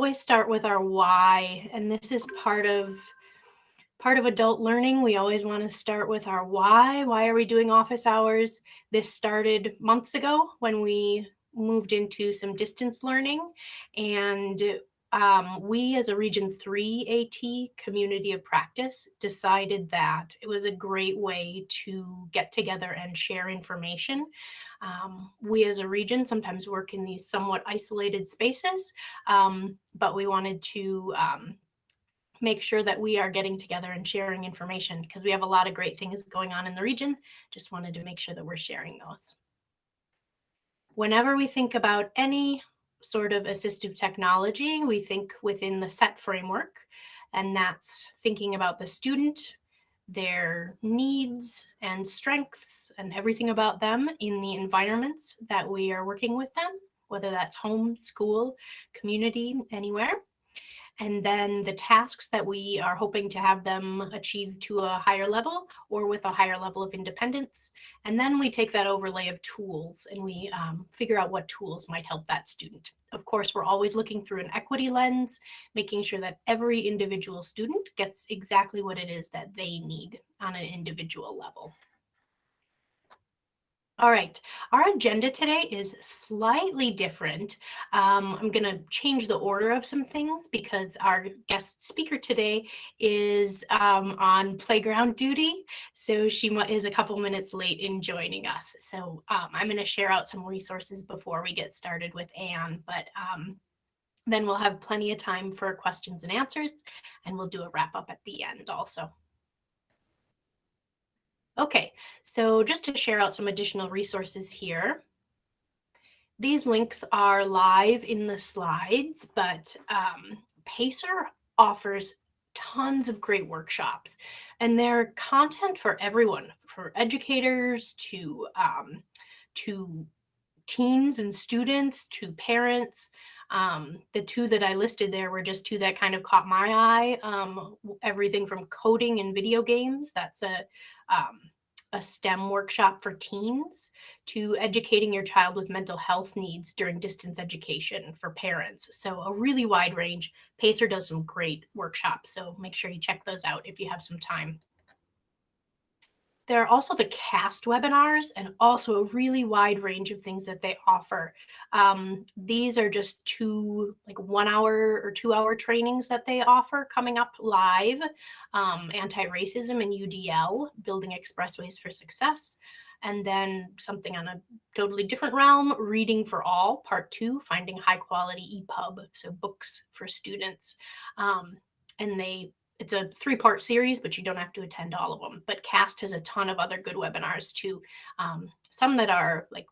always start with our why, and this is part of adult learning. We always want to start with our why. Why are we doing office hours? This started months ago when we moved into some distance learning, and we as a Region 3 AT community of practice decided that it was a great way to get together and share information. We as a region sometimes work in these somewhat isolated spaces, but we wanted to make sure that we are getting together and sharing information because we have a lot of great things going on in the region. Just wanted to make sure that we're sharing those. Whenever we think about any sort of assistive technology, we think within the SET framework, and that's thinking about the student, their needs and strengths and everything about them in the environments that we are working with them, whether that's home, school, community, anywhere. And then the tasks that we are hoping to have them achieve to a higher level or with a higher level of independence. And then we take that overlay of tools and we figure out what tools might help that student. Of course, we're always looking through an equity lens, making sure that every individual student gets exactly what it is that they need on an individual level. All right, our agenda today is slightly different. I'm going to change the order of some things because our guest speaker today is on playground duty. So she is a couple minutes late in joining us. So I'm going to share out some resources before we get started with Anne, but then we'll have plenty of time for questions and answers, and we'll do a wrap up at the end also. Okay, so just to share out some additional resources here. These links are live in the slides, but Pacer offers tons of great workshops, and they're content for everyone, for educators to teens and students to parents. The two that I listed there were just two that kind of caught my eye. Everything from coding and video games, that's a STEM workshop for teens, to educating your child with mental health needs during distance education for parents. So a really wide range. Pacer does some great workshops, so make sure you check those out if you have some time. There are also the CAST webinars and also a really wide range of things that they offer. These are just two, like 1 hour or 2 hour trainings that they offer coming up live. Anti-racism and UDL, Building Expressways for Success. And then something on a totally different realm, Reading for All, Part 2, Finding High Quality EPUB, so books for students. And it's a 3-part series, but you don't have to attend all of them. But CAST has a ton of other good webinars too. Some that are like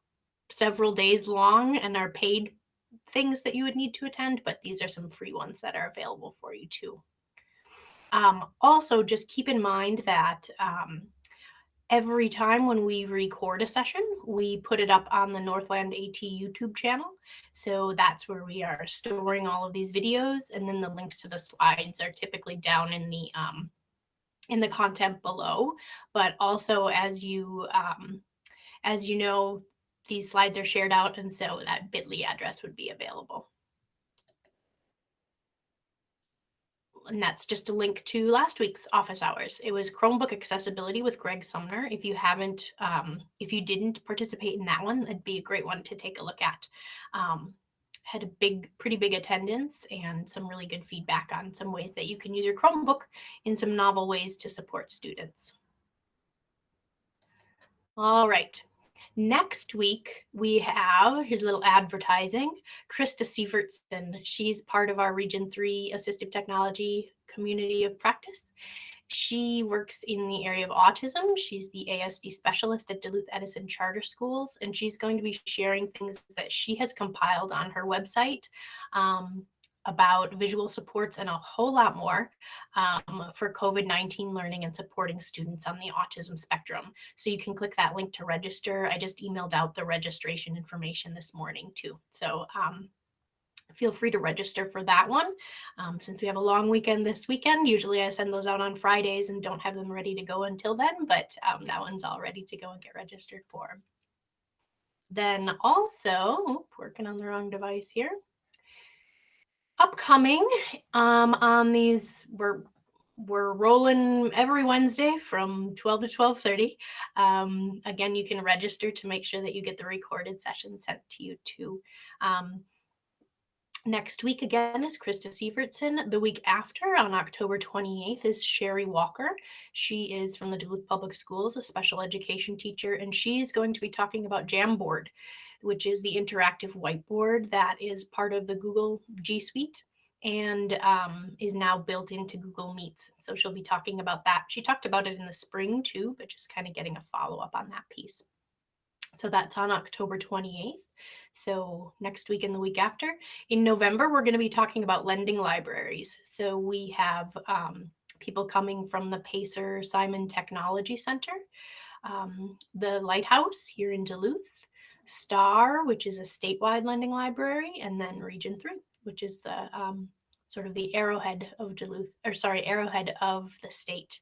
several days long and are paid things that you would need to attend, but these are some free ones that are available for you too. Also, just keep in mind that every time when we record a session, we put it up on the Northland AT YouTube channel. So that's where we are storing all of these videos, and then the links to the slides are typically down in the content below. But also, as you know, these slides are shared out, and so that bit.ly address would be available. And that's just a link to last week's office hours. It was Chromebook accessibility with Greg Sumner. If you didn't participate in that one, that'd be a great one to take a look at. Had a pretty big attendance and some really good feedback on some ways that you can use your Chromebook in some novel ways to support students. All right. Next week, we have, here's a little advertising, Krista Sievertson. She's part of our Region 3 Assistive Technology Community of Practice. She works in the area of autism. She's the ASD specialist at Duluth Edison Charter Schools, and she's going to be sharing things that she has compiled on her website about visual supports and a whole lot more for COVID-19 learning and supporting students on the autism spectrum. So you can click that link to register. I just emailed out the registration information this morning too. So feel free to register for that one. Since we have a long weekend this weekend, usually I send those out on Fridays and don't have them ready to go until then, but that one's all ready to go and get registered for. Then also, working on the wrong device here. Upcoming on these, we're rolling every Wednesday from 12 to 12:30. Again, you can register to make sure that you get the recorded session sent to you too. Next week again is Krista Sievertson. The week after, on October 28th, is Sherry Walker. She is from the Duluth Public Schools, a special education teacher, and she's going to be talking about Jamboard, which is the interactive whiteboard that is part of the Google G Suite and is now built into Google Meets. So she'll be talking about that. She talked about it in the spring too, but just kind of getting a follow-up on that piece. So that's on October 28th. So next week and the week after. In November, we're going to be talking about lending libraries. So we have people coming from the Pacer Simon Technology Center, the Lighthouse here in Duluth, STAR, which is a statewide lending library, and then Region 3, which is the sort of the arrowhead of Duluth, or sorry, arrowhead of the state.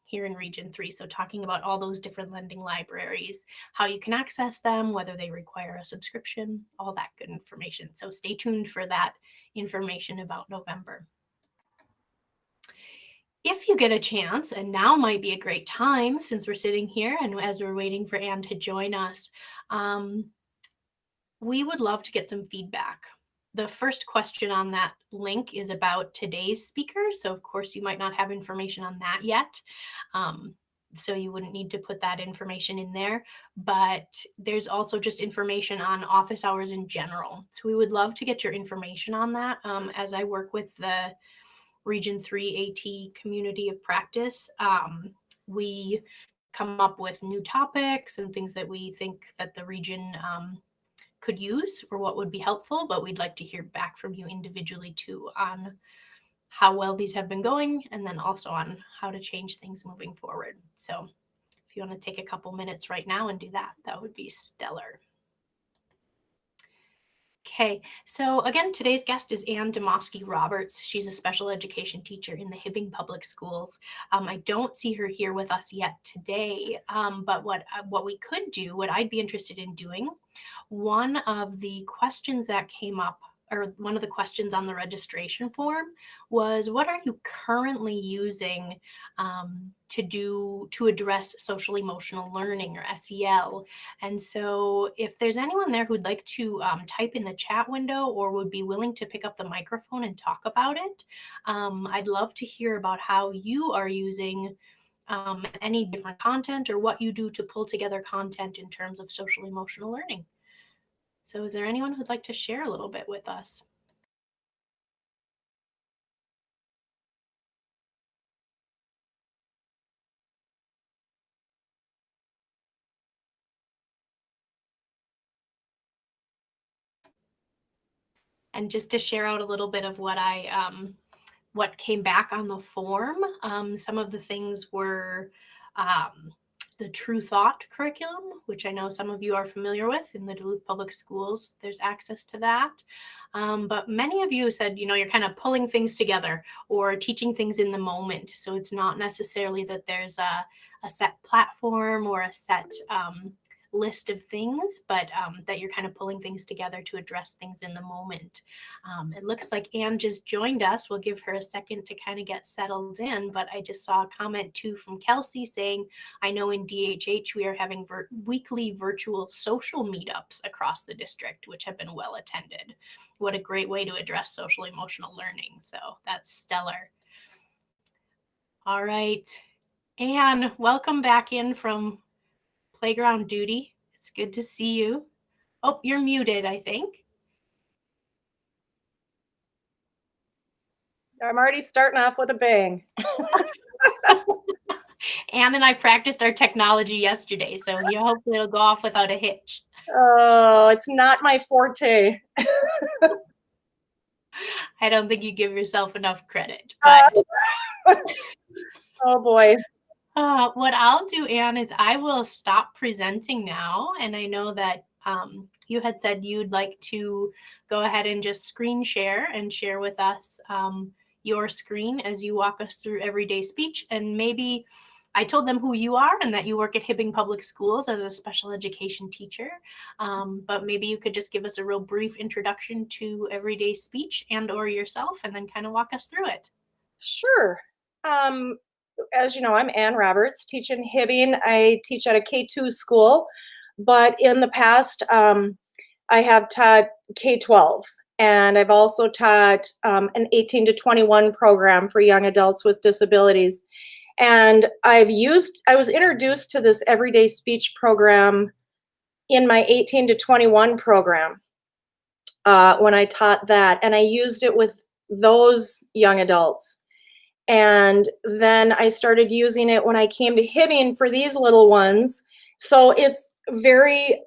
Here in Region 3. So talking about all those different lending libraries, how you can access them, whether they require a subscription, all that good information. So stay tuned for that information about November. If you get a chance, and now might be a great time since we're sitting here and as we're waiting for Anne to join us, we would love to get some feedback. The first question on that link is about today's speaker. So of course you might not have information on that yet. So you wouldn't need to put that information in there, but there's also just information on office hours in general. So we would love to get your information on that. As I work with the Region 3 AT community of practice, we come up with new topics and things that we think that the region could use or what would be helpful, but we'd like to hear back from you individually too on how well these have been going, and then also on how to change things moving forward. So if you want to take a couple minutes right now and do that, that would be stellar. Okay, so again, today's guest is Anne Demoski Roberts. She's a special education teacher in the Hibbing Public Schools. I don't see her here with us yet today, but what we could do, what I'd be interested in doing, one of the questions that came up, or one of the questions on the registration form, was what are you currently using to address social emotional learning, or SEL? And so if there's anyone there who'd like to type in the chat window or would be willing to pick up the microphone and talk about it, I'd love to hear about how you are using any different content or what you do to pull together content in terms of social emotional learning. So is there anyone who'd like to share a little bit with us? And just to share out a little bit of what what came back on the form, some of the things were the True Thought curriculum, which I know some of you are familiar with in the Duluth Public Schools. There's access to that. But many of you said, you're kind of pulling things together or teaching things in the moment. So it's not necessarily that there's a set platform or a set list of things, but that you're kind of pulling things together to address things in the moment. It looks like Anne just joined us. We'll give her a second to kind of get settled in, but I just saw a comment too from Kelsey saying, I know in DHH we are having weekly virtual social meetups across the district, which have been well attended. What a great way to address social emotional learning. So that's stellar. All right, Anne, welcome back in from playground duty. It's good to see you. Oh, you're muted, I think. I'm already starting off with a bang. Anne and I practiced our technology yesterday, so you hopefully it'll go off without a hitch. Oh, it's not my forte. I don't think you give yourself enough credit, but oh boy. What I'll do, Anne, is I will stop presenting now. And I know that you had said you'd like to go ahead and just screen share and share with us your screen as you walk us through everyday speech. And maybe I told them who you are and that you work at Hibbing Public Schools as a special education teacher. But maybe you could just give us a real brief introduction to everyday speech and or yourself, and then kind of walk us through it. Sure. Um, as you know, I'm Ann Roberts, teaching Hibbing. I teach at a K-2 school, but in the past, I have taught K-12, and I've also taught an 18 to 21 program for young adults with disabilities. And I was introduced to this everyday speech program in my 18 to 21 program when I taught that, and I used it with those young adults. And then I started using it when I came to Hibbing for these little ones. So it's very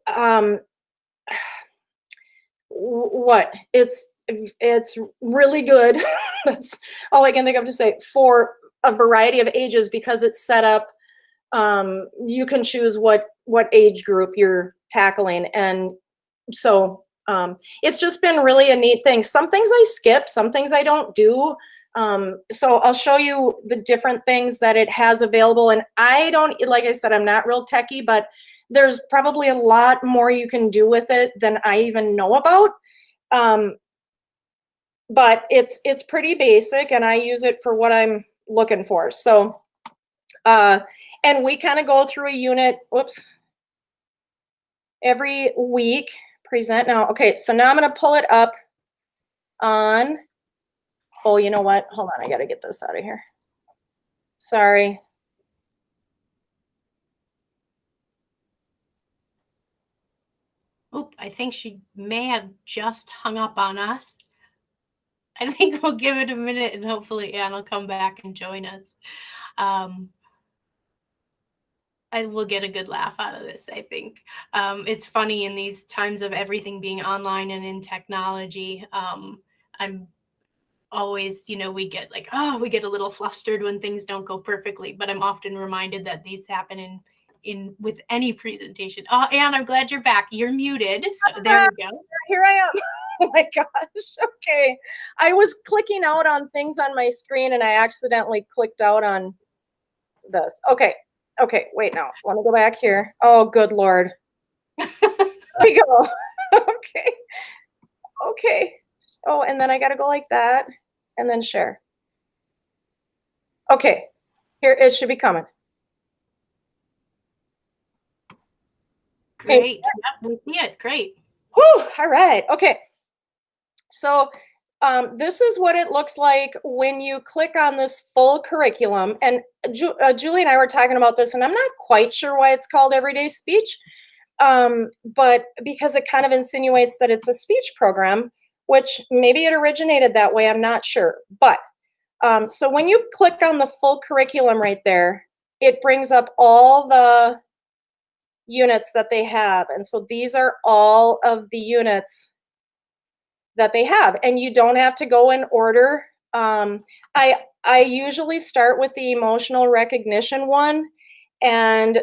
what it's really good. That's all I can think of to say for a variety of ages because it's set up. You can choose what age group you're tackling, and so it's just been really a neat thing. Some things I skip, some things I don't do. So I'll show you the different things that it has available. And I don't, like I said, I'm not real techie, but there's probably a lot more you can do with it than I even know about. But it's pretty basic, and I use it for what I'm looking for. So, and we kind of go through a unit, whoops, every week. Present now. Okay, so now I'm going to pull it up on, oh, you know what? Hold on, I got to get this out of here. Sorry. Oop, I think she may have just hung up on us. I think we'll give it a minute and hopefully Ann will come back and join us. I will get a good laugh out of this, I think. It's funny in these times of everything being online and in technology. I'm always, we get like, we get a little flustered when things don't go perfectly, but I'm often reminded that these happen in with any presentation. Oh, Ann, I'm glad you're back. You're muted. So there we go. Here I am. Oh my gosh. Okay. I was clicking out on things on my screen and I accidentally clicked out on this. Okay. Okay. Wait, now. Let me go back here. Oh, good Lord. There we go. Okay. Okay. Oh, and then I got to go like that and then share. Okay. Here it should be coming. Great. Yep, we see it. Great. Whew, all right. Okay. So this is what it looks like when you click on this full curriculum. And Julie and I were talking about this, and I'm not quite sure why it's called Everyday Speech, but because it kind of insinuates that it's a speech program, which maybe it originated that way. I'm not sure. But so when you click on the full curriculum right there, it brings up all the units that they have. And so these are all of the units that they have, and you don't have to go in order. I usually start with the emotional recognition one and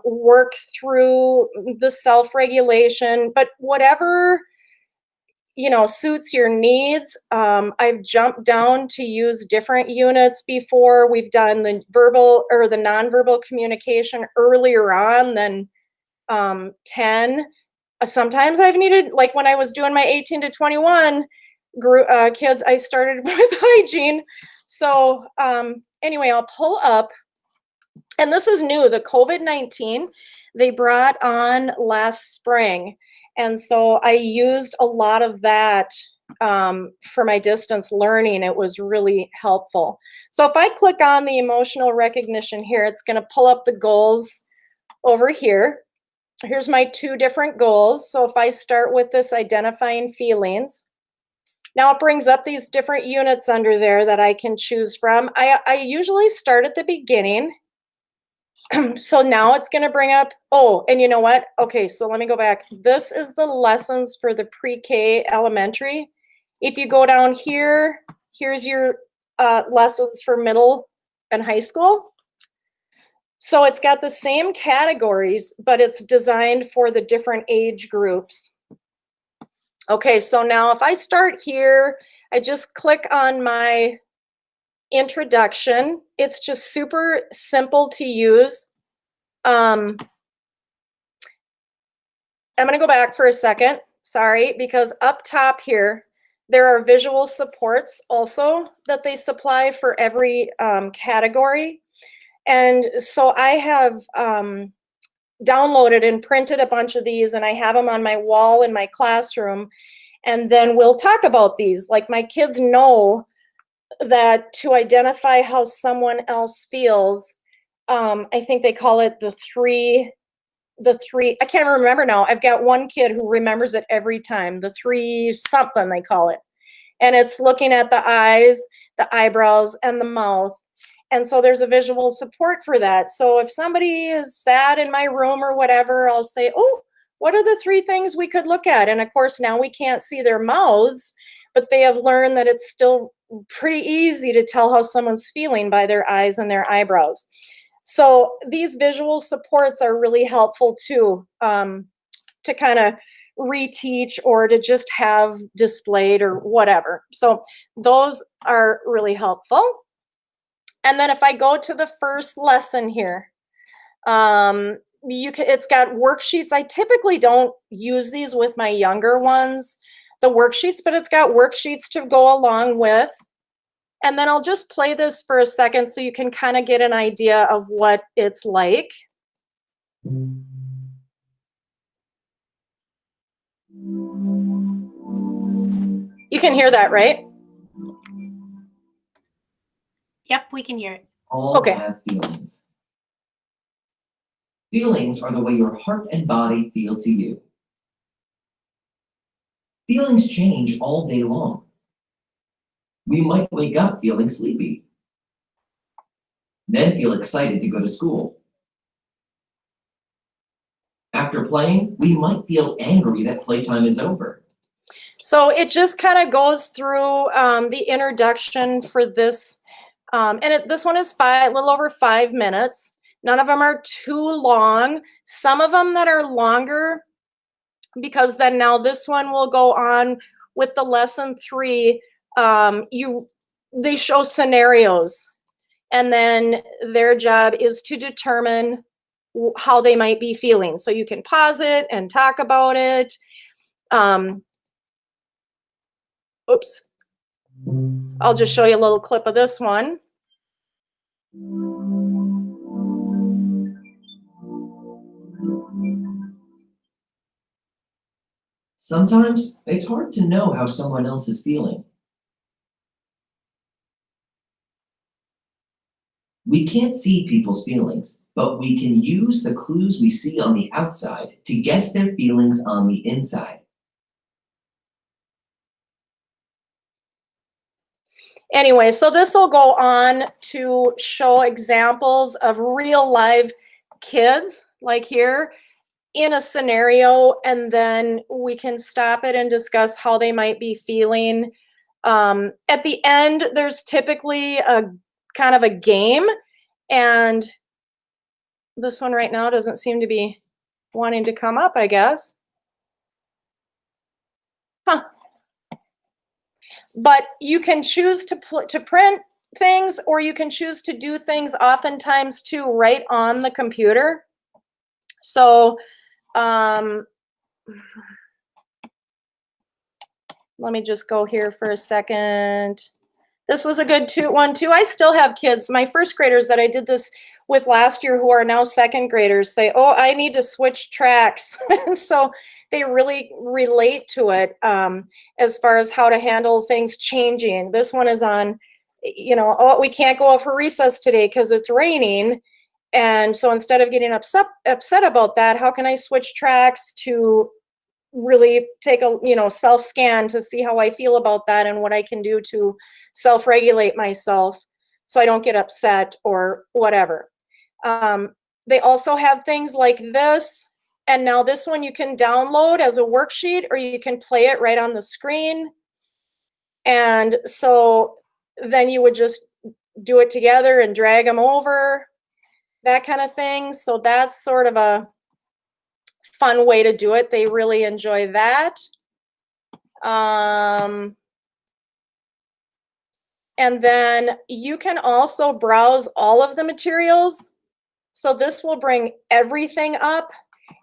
work through the self-regulation, but whatever suits your needs. I've jumped down to use different units before. We've done the verbal or the nonverbal communication earlier on than 10. Sometimes I've needed, like when I was doing my 18 to 21 kids, I started with hygiene. So anyway, I'll pull up, and this is new, the COVID-19 they brought on last spring. And so I used a lot of that for my distance learning. It was really helpful. So if I click on the emotional recognition here, it's going to pull up the goals over here. Here's my 2 different goals. So if I start with this identifying feelings, now it brings up these different units under there that I can choose from. I usually start at the beginning. So now it's going to bring up, oh, and you know what? Okay, so let me go back. This is the lessons for the pre-K elementary. If you go down here, here's your lessons for middle and high school. So it's got the same categories, but it's designed for the different age groups. Okay, so now if I start here, I just click on my introduction. It's just super simple to use. I'm going to go back for a second. Sorry, because up top here, there are visual supports also that they supply for every category. And so I have downloaded and printed a bunch of these, and I have them on my wall in my classroom. And then we'll talk about these. Like, my kids know that to identify how someone else feels, I think they call it the three, I can't remember now. I've got one kid who remembers it every time, the three something they call it. And it's looking at the eyes, the eyebrows, and the mouth. And so there's a visual support for that. So if somebody is sad in my room or whatever, I'll say, oh, what are the three things we could look at? And of course, now we can't see their mouths, but they have learned that it's still pretty easy to tell how someone's feeling by their eyes and their eyebrows. So these visual supports are really helpful too, to kind of reteach or to just have displayed or whatever. So those are really helpful. And then if I go to the first lesson here, it's got worksheets. I typically don't use these with my younger ones, the worksheets, but it's got worksheets to go along with. And then I'll just play this for a second so you can kind of get an idea of what it's like. You can hear that, right? Yep, we can hear it. All Okay. have feelings. Feelings are the way your heart and body feel to you. Feelings change all day long. We might wake up feeling sleepy, then feel excited to go to school. After playing, we might feel angry that playtime is over. So it just kind of goes through the introduction for this. This one is a little over 5 minutes. None of them are too long. Some of them that are longer, because then now this one will go on with the lesson 3. They show scenarios, and then their job is to determine how they might be feeling. So you can pause it and talk about it. Oops. I'll just show you a little clip of this one. Sometimes it's hard to know how someone else is feeling. We can't see people's feelings, but we can use the clues we see on the outside to guess their feelings on the inside. Anyway, so this will go on to show examples of real live kids, like here, in a scenario, and then we can stop it and discuss how they might be feeling. At the end, there's typically a kind of a game, and this one right now doesn't seem to be wanting to come up, I guess. Huh. But you can choose to print things, or you can choose to do things oftentimes too right on the computer. So let me just go here for a second. This was a good one too. I still have kids, my first graders that I did this with last year, who are now second graders, say, oh, I need to switch tracks. So they really relate to it as far as how to handle things changing. This one is on, oh, we can't go out for recess today because it's raining. And so instead of getting upset about that, how can I switch tracks to really take a self-scan to see how I feel about that and what I can do to self-regulate myself so I don't get upset or whatever. They also have things like this, and now this one you can download as a worksheet, or you can play it right on the screen. And so then you would just do it together and drag them over, that kind of thing. So that's sort of a fun way to do it. They really enjoy that. And then you can also browse all of the materials. So this will bring everything up,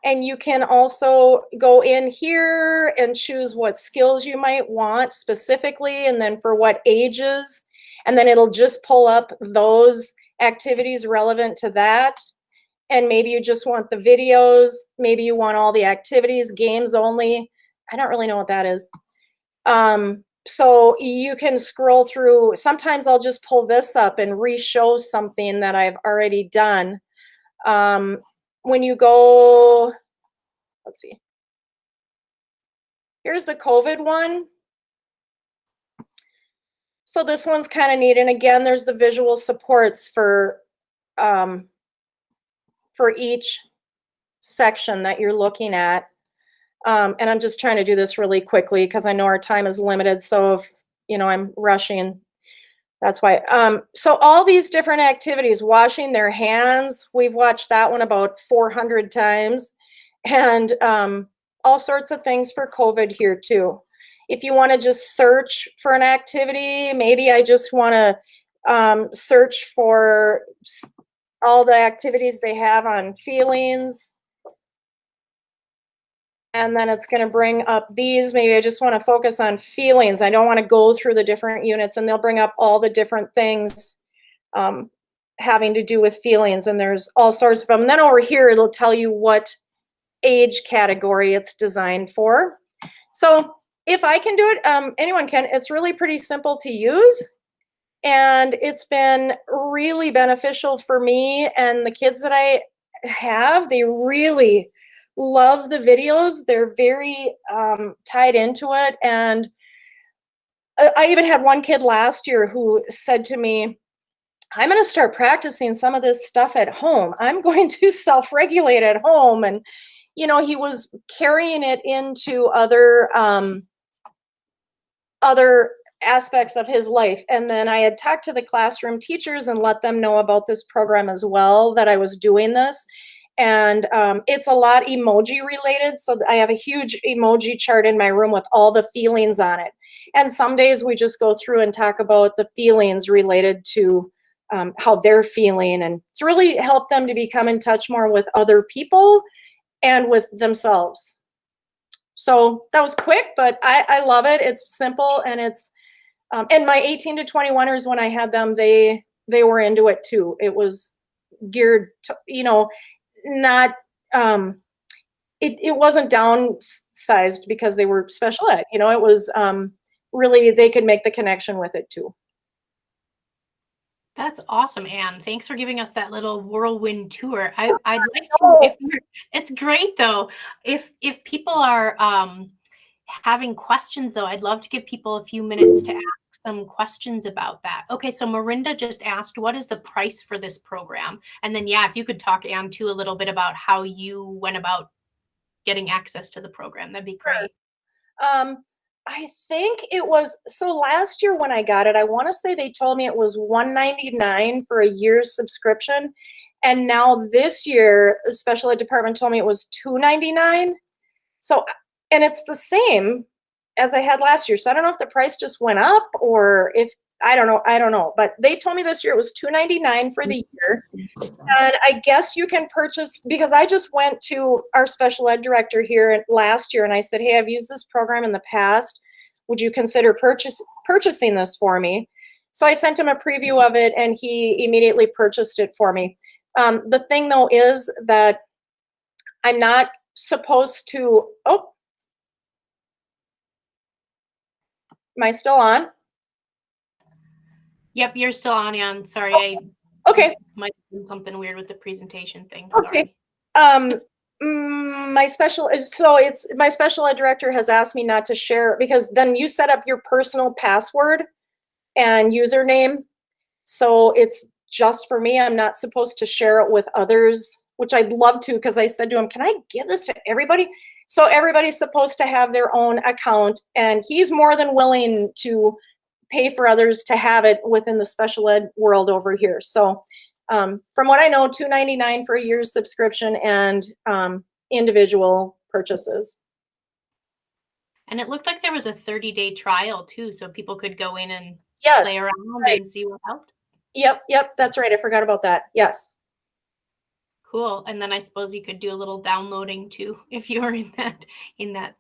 and you can also go in here and choose what skills you might want specifically, and then for what ages, and then it'll just pull up those activities relevant to that. And maybe you just want the videos, maybe you want all the activities, games only. I don't really know what that is. So you can scroll through. Sometimes I'll just pull this up and re-show something that I've already done. When you go, let's see, here's the COVID one. So this one's kind of neat. And again, there's the visual supports for each section that you're looking at. And I'm just trying to do this really quickly because I know our time is limited. So if, I'm rushing, that's why. So all these different activities, washing their hands, we've watched that one about 400 times, and all sorts of things for COVID here too. If you want to just search for an activity, maybe I just want to search for all the activities they have on feelings. And then it's going to bring up these. Maybe I just want to focus on feelings. I don't want to go through the different units, and they'll bring up all the different things having to do with feelings. And there's all sorts of them. And then over here, it'll tell you what age category it's designed for. So if I can do it, anyone can. It's really pretty simple to use. And it's been really beneficial for me and the kids that I have. They really love the videos. They're very tied into it. And I even had one kid last year who said to me, I'm going to start practicing some of this stuff at home. I'm going to self-regulate at home. And, he was carrying it into other aspects of his life. And then I had talked to the classroom teachers and let them know about this program as well, that I was doing this. And it's a lot emoji related. So I have a huge emoji chart in my room with all the feelings on it. And some days we just go through and talk about the feelings related to how they're feeling. And it's really helped them to become in touch more with other people and with themselves. So that was quick, but I love it. It's simple, and it's, and my 18 to 21ers, when I had them, they were into it too. It was geared to, not it wasn't downsized because they were special ed. It was really, they could make the connection with it too. That's awesome, Anne. Thanks for giving us that little whirlwind tour. I'd like to, it's great though. If people are having questions though, I'd love to give people a few minutes to ask some questions about that. Okay, so Marinda just asked, what is the price for this program? And then, yeah, if you could talk, Anne, too, a little bit about how you went about getting access to the program, that'd be great. I think it was, so last year when I got it, I want to say they told me it was $199 for a year's subscription. And now this year, the special ed department told me it was $299. So, and it's the same as I had last year. So I don't know if the price just went up or if, I don't know. But they told me this year it was $299 for the year. And I guess you can purchase, because I just went to our special ed director here last year and I said, hey, I've used this program in the past. Would you consider purchasing this for me? So I sent him a preview of it and he immediately purchased it for me. The thing though is that I'm not supposed to, oh, am I still on? Yep, you're still on, Anne. Sorry, okay. Might have been something weird with the presentation thing. Okay. Sorry. My special ed director has asked me not to share, because then you set up your personal password and username. So it's just for me. I'm not supposed to share it with others, which I'd love to, because I said to him, can I give this to everybody? So everybody's supposed to have their own account, and he's more than willing to pay for others to have it within the special ed world over here. So from what I know, $299 for a year's subscription and individual purchases. And it looked like there was a 30-day trial too, so people could go in and Yes, play around right. and see what helped? Yep, that's right. I forgot about that. Yes. Cool. And then I suppose you could do a little downloading too if you were in that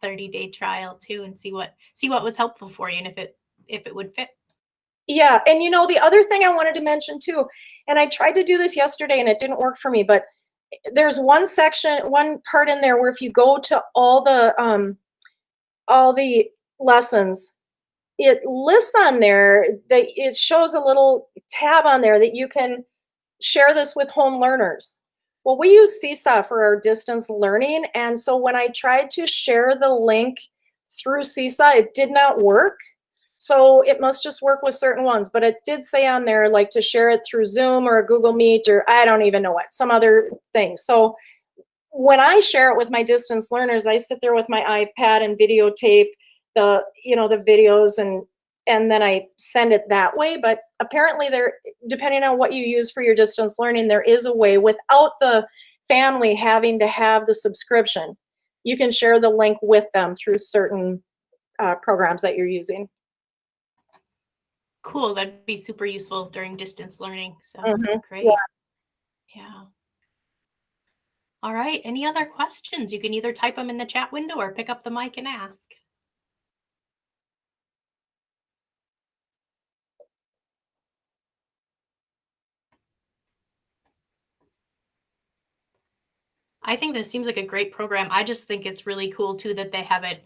30-day trial too and see what was helpful for you and if it would fit. Yeah, and the other thing I wanted to mention too, and I tried to do this yesterday and it didn't work for me, but there's one part in there where if you go to all the lessons, it lists on there that it shows a little tab on there that you can share this with home learners. Well, we use Seesaw for our distance learning, and so when I tried to share the link through Seesaw, it did not work. So it must just work with certain ones, but it did say on there like to share it through Zoom or a Google Meet or I don't even know what, some other thing. So when I share it with my distance learners, I sit there with my iPad and videotape the videos and then I send it that way. But apparently there, depending on what you use for your distance learning, there is a way without the family having to have the subscription. You can share the link with them through certain programs that you're using. Cool. That'd be super useful during distance learning. So Mhm. great. Yeah. All right. Any other questions? You can either type them in the chat window or pick up the mic and ask. I think this seems like a great program. I just think it's really cool too that they have it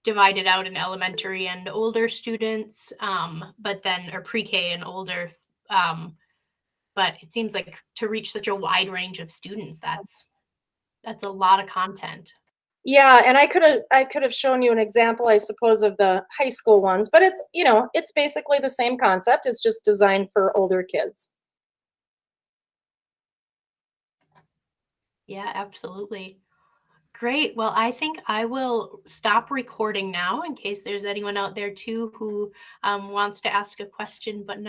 divided out in elementary and older students, but then or pre-K and older. Um, but it seems like to reach such a wide range of students, that's a lot of content. Yeah, and I could have shown you an example, I suppose, of the high school ones, but it's basically the same concept. It's just designed for older kids. Yeah, absolutely. Great. Well, I think I will stop recording now in case there's anyone out there too who wants to ask a question but not